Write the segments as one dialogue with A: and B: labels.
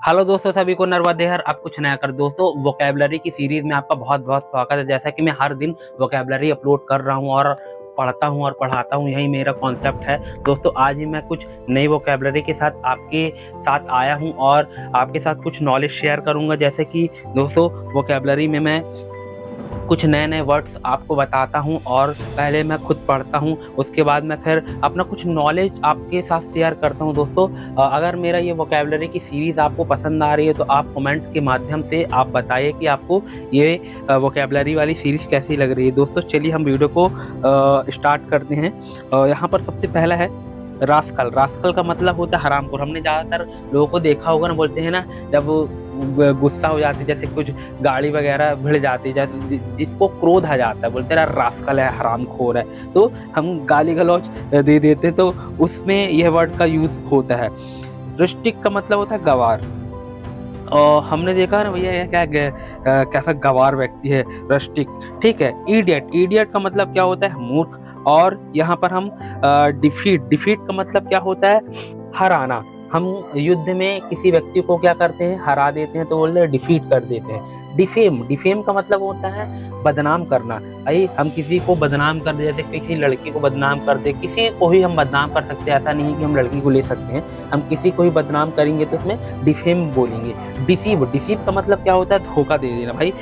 A: Hello दोस्तों, सभी को नरवदेहर अब कुछ नया कर। दोस्तों, वोकैबुलरी की सीरीज में आपका बहुत बहुत स्वागत है। जैसा कि मैं हर दिन वोकैबुलरी अपलोड कर रहा हूं और पढ़ता हूं और पढ़ाता हूं, यही मेरा कॉन्सेप्ट है। दोस्तों, आज ही मैं कुछ नई वोकैबुलरी के साथ आपके साथ आया हूं और आपके साथ कुछ नॉलेज शेयर करूंगा। जैसे कि दोस्तों, वोकैबुलरी में मैं कुछ नए नए वर्ड्स आपको बताता हूं और पहले मैं खुद पढ़ता हूं, उसके बाद मैं फिर अपना कुछ नॉलेज आपके साथ शेयर करता हूं। दोस्तों, अगर मेरा ये वोकैबुलरी की सीरीज आपको पसंद आ रही है तो आप कमेंट के माध्यम से आप बताइए कि आपको ये वोकैबुलरी वाली सीरीज कैसी लग रही है। दोस्तों, चलिए हम वीडियो को स्टार्ट करते हैं। यहाँ पर सबसे पहला है रास्कल। रास्कल का मतलब होता है हरामखोर। हमने ज़्यादातर लोगों को देखा होगा ना, बोलते हैं ना, जब गुस्सा हो जाती है, जैसे कुछ गाड़ी वगैरह भिड़ जाती है, जिसको क्रोध आ जाता है, बोलते हैं रास्कल है, हरामखोर है, तो हम गाली गलौज दे देते हैं, तो उसमें यह वर्ड का यूज होता है। रस्टिक का मतलब होता है गवार। और हमने देखा ना भैया, कैसा गवार व्यक्ति है रस्टिक। ठीक है। इडियट। इडियट का मतलब क्या होता है? मूर्ख। और यहाँ पर हम डिफीट। डिफीट का मतलब क्या होता है? हराना। हम युद्ध में किसी व्यक्ति को क्या करते हैं? हरा देते हैं, तो बोलते हैं डिफीट कर देते हैं। डिफेम। डिफेम का मतलब होता है बदनाम करना। भाई, हम किसी को बदनाम कर दे, जैसे किसी लड़की को बदनाम कर दे, किसी को भी हम बदनाम कर सकते हैं। ऐसा नहीं है कि हम लड़की को ले सकते हैं, हम किसी को भी बदनाम करेंगे तो उसमें डिफेम बोलेंगे। डिसीव। डिसीव का मतलब क्या होता है? धोखा दे देना भाई।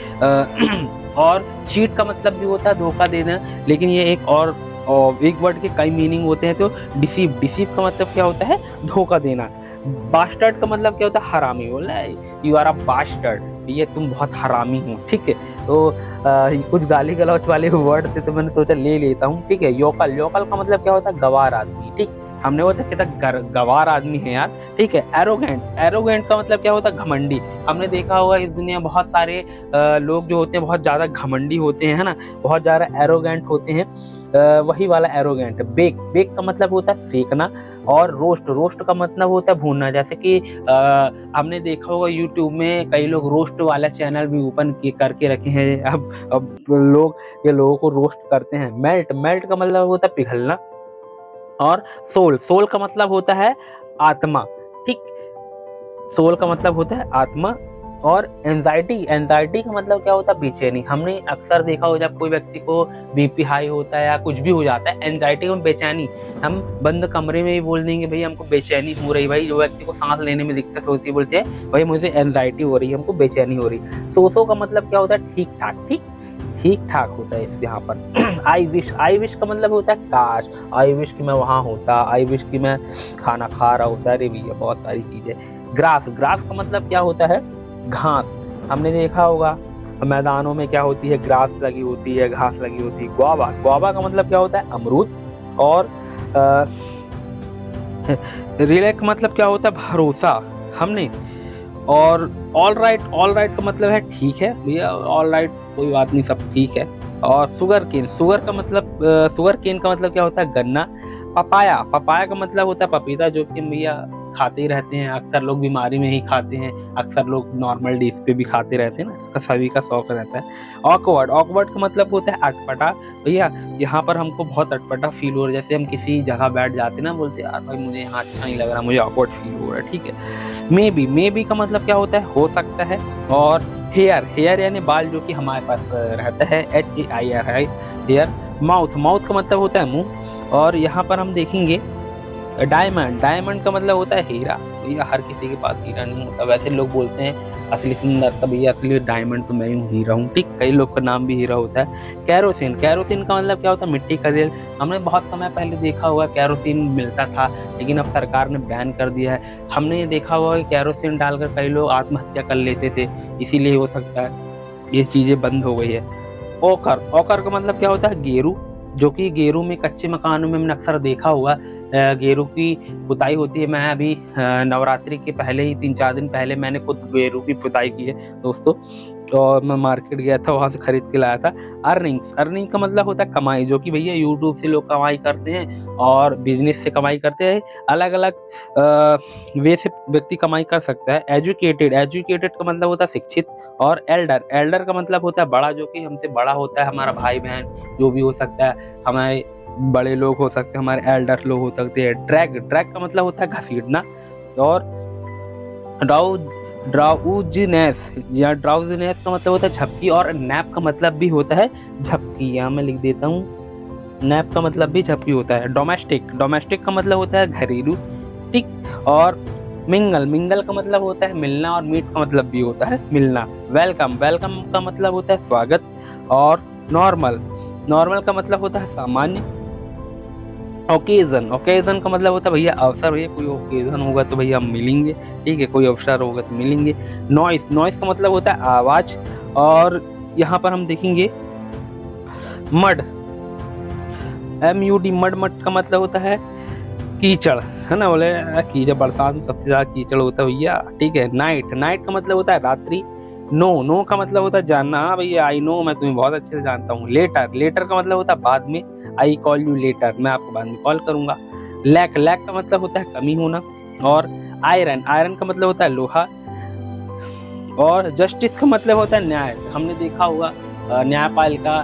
A: और चीट का मतलब भी होता है धोखा देना, लेकिन ये एक वर्ड के कई मीनिंग होते हैं। तो डिसीव। डिसीव का मतलब क्या होता है? धोखा देना। बास्टर्ड का मतलब क्या होता है? हरामी। बोलना है यू आर अ बास्टर्ड, ये तुम बहुत हरामी हो। ठीक है। तो कुछ गाली गलौच वाले वर्ड थे तो मैंने सोचा ले लेता हूँ। ठीक है। योकल। योकल का मतलब क्या होता है? गवार आदमी। ठीक, हमने वो कितना गवार आदमी है यार। ठीक है। एरोगेंट। एरोगेंट का मतलब क्या होता है? घमंडी। हमने देखा होगा इस दुनिया में बहुत सारे लोग जो होते हैं बहुत ज्यादा घमंडी होते हैं, है ना, बहुत ज्यादा एरोगेंट होते हैं। वही वाला एरोगेंट। बेक। बेक का मतलब होता है सेकना। और रोस्ट। रोस्ट का मतलब होता है भूनना। जैसे कि हमने देखा होगा यूट्यूब में कई लोग रोस्ट वाला चैनल भी ओपन करके रखे हैं। अब लोग ये लोगों को रोस्ट करते हैं। मेल्ट। मेल्ट का मतलब होता है पिघलना। और सोल। सोल का मतलब होता है आत्मा। ठीक, सोल का मतलब होता है आत्मा। और एंजाइटी। एंजाइटी का मतलब क्या होता है? बेचैनी। हमने अक्सर देखा हो जब कोई व्यक्ति को बीपी हाई होता है या कुछ भी हो जाता है, एंजाइटी में बेचैनी, हम बंद कमरे में भी बोल देंगे भाई हमको बेचैनी हो रही। भाई, जो व्यक्ति को सांस लेने में दिक्कत होती है, बोलते हैं भाई मुझे एंजाइटी हो रही है, हमको बेचैनी हो रही। सो का मतलब क्या होता है? ठीक ठाक। ठीक, ठीक ठाक होता है इस यहाँ पर। I wish. आई विश का मतलब होता है काश। आई विश कि मैं वहां होता। आई विश कि मैं खाना खा रहा होता। अरे भैया, बहुत सारी चीजें। ग्रास। ग्रास का मतलब क्या होता है? घास। हमने देखा होगा मैदानों में क्या होती है? ग्रास लगी होती है, घास लगी होती है। गुआवा। गुआवा का मतलब क्या होता है? अमरूद। और रिलैक्स का मतलब क्या होता है? भरोसा। हमने और ऑल राइट। ऑल राइट का मतलब है ठीक है भैया, ऑल राइट, कोई बात नहीं, सब ठीक है। और शुगर केन। शुगर केन का मतलब क्या होता है? गन्ना। पपाया। पपाया का मतलब होता है पपीता, जो कि भैया खाते ही रहते हैं। अक्सर लोग बीमारी में ही खाते हैं, अक्सर लोग नॉर्मल डेज पे भी खाते रहते हैं ना, इसका सभी का शौक रहता है। ऑकवर्ड। ऑकवर्ड का मतलब होता है अटपटा। भैया, यहाँ पर हमको बहुत अटपटा फील हो रहा है, जैसे हम किसी जगह बैठ जाते हैं ना, बोलते हैं यार भाई मुझे यहाँ अच्छा नहीं लग रहा, मुझे ऑकवर्ड फील हो रहा है। ठीक है। May be. मे बी का मतलब क्या होता है? हो सकता है। और हेयर। हेयर यानी बाल, जो कि हमारे पास रहता है, HAIR है हेयर। माउथ। माउथ का मतलब होता है मुंह। और यहाँ पर हम देखेंगे डायमंड। डायमंड का मतलब होता है हीरा। भैया, हर किसी के पास हीरा नहीं होता, वैसे लोग बोलते हैं असली सुंदरता भैया, असली डायमंड तो मैं हूँ, हीरा हूँ। ठीक, कई लोग का नाम भी हीरा होता है। कैरोसिन। कैरोसिन का मतलब क्या होता है? मिट्टी का तेल। हमने बहुत समय पहले देखा हुआ कैरोसिन मिलता था, लेकिन अब सरकार ने बैन कर दिया है। हमने ये देखा हुआ कि कैरोसिन डालकर कई लोग आत्महत्या कर लेते थे, इसीलिए हो सकता है ये चीजें बंद हो गई है। ओकर। ओकर का मतलब क्या होता है? गेरू। जो कि गेरू में कच्चे मकानों में हमने अक्सर देखा हुआ गेरू की पुताई होती है। मैं अभी नवरात्रि के पहले ही 3-4 दिन पहले मैंने खुद गेरू की पुताई की है दोस्तों। और मैं मार्केट गया था, वहां से खरीद के लाया था। अर्निंग। अर्निंग का मतलब होता है कमाई, जो कि भैया यूट्यूब से लोग कमाई करते हैं और बिजनेस से कमाई करते हैं। अलग अलग वे से व्यक्ति कमाई कर सकता है। एजुकेटेड। एजुकेटेड का मतलब होता है शिक्षित। और एल्डर। एल्डर का मतलब होता है बड़ा, जो कि हमसे बड़ा होता है, हमारा भाई बहन जो भी हो सकता है, हमारे बड़े लोग हो सकते हैं, हमारे एल्डर लोग हो सकते हैं। ड्रैग। ड्रैग का मतलब होता है घसीटना। और ड्राउजीनेस या ड्राउजीनेस का मतलब होता है झपकी, और नैप का मतलब भी होता है झपकी। यहाँ मैं लिख देता हूँ, नैप का मतलब भी झपकी होता है। डोमेस्टिक, डोमेस्टिक का मतलब होता है घरेलू, ठीक। और मिंगल, मिंगल का मतलब होता है मिलना, और मीट का मतलब भी होता है मिलना। वेलकम, वेलकम का मतलब होता है स्वागत। और नॉर्मल, नॉर्मल का मतलब होता है सामान्य। ओकेजन, ओकेजन का मतलब होता है भैया अवसर, भैया कोई ओकेजन होगा तो भैया हम मिलेंगे, ठीक है, कोई अवसर होगा तो मिलेंगे। नॉइस, नॉइस का मतलब होता है आवाज। और यहाँ पर हम देखेंगे मड, MUD, मड, मड का मतलब होता है कीचड़, है ना। बोले कीचड़, बरसात में सबसे ज्यादा कीचड़ होता है भैया, ठीक है। नाइट, नाइट का मतलब होता है रात्रि। नो, नो का मतलब होता है जानना, हाँ भैया आई नो, मैं तुम्हें बहुत अच्छे से जानता हूँ। लेटर, लेटर का मतलब होता है बाद में, आई कॉल यू लेटर, मैं आपको बाद में कॉल करूंगा। लैक, लैक का मतलब होता है कमी होना। और आयरन, आयरन का मतलब होता है लोहा। और जस्टिस का मतलब होता है न्याय। हमने देखा होगा न्यायपालिका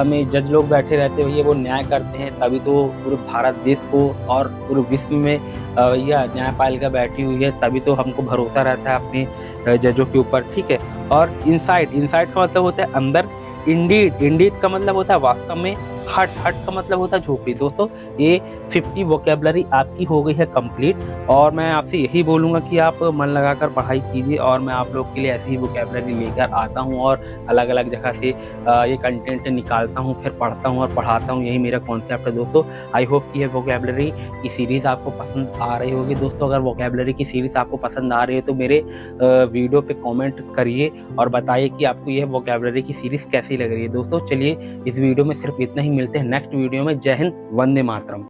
A: में जज लोग बैठे रहते हैं भैया, वो न्याय करते हैं, तभी तो पूरे भारत देश को और पूरे विश्व में भैया न्यायपालिका बैठी हुई है, तभी तो हमको भरोसा रहता है अपने जजों के ऊपर, ठीक है। और इनसाइड, इनसाइड का मतलब होता है अंदर। इंडीड, इंडीड का मतलब होता है वास्तव में। हट, हट का मतलब होता है झोपड़ी। दोस्तों ये 50 वोकेबलरी आपकी हो गई है कंप्लीट, और मैं आपसे यही बोलूँगा कि आप मन लगाकर पढ़ाई कीजिए, और मैं आप लोग के लिए ऐसी ही वोकेबलरी लेकर आता हूँ, और अलग अलग जगह से ये कंटेंट निकालता हूँ, फिर पढ़ता हूँ और पढ़ाता हूँ, यही मेरा कॉन्सेप्ट है दोस्तों। आई होप कि ये वोकेबलरी की सीरीज़ आपको पसंद आ रही होगी। दोस्तों अगर वोकेबलरी की सीरीज़ आपको पसंद आ रही है तो मेरे वीडियो पे कमेंट करिए और बताइए कि आपको यह वोकेबलरी की सीरीज़ कैसी लग रही है। दोस्तों चलिए इस वीडियो में सिर्फ इतना ही, मिलते हैं नेक्स्ट वीडियो में। जय हिंद, वंदे मातरम।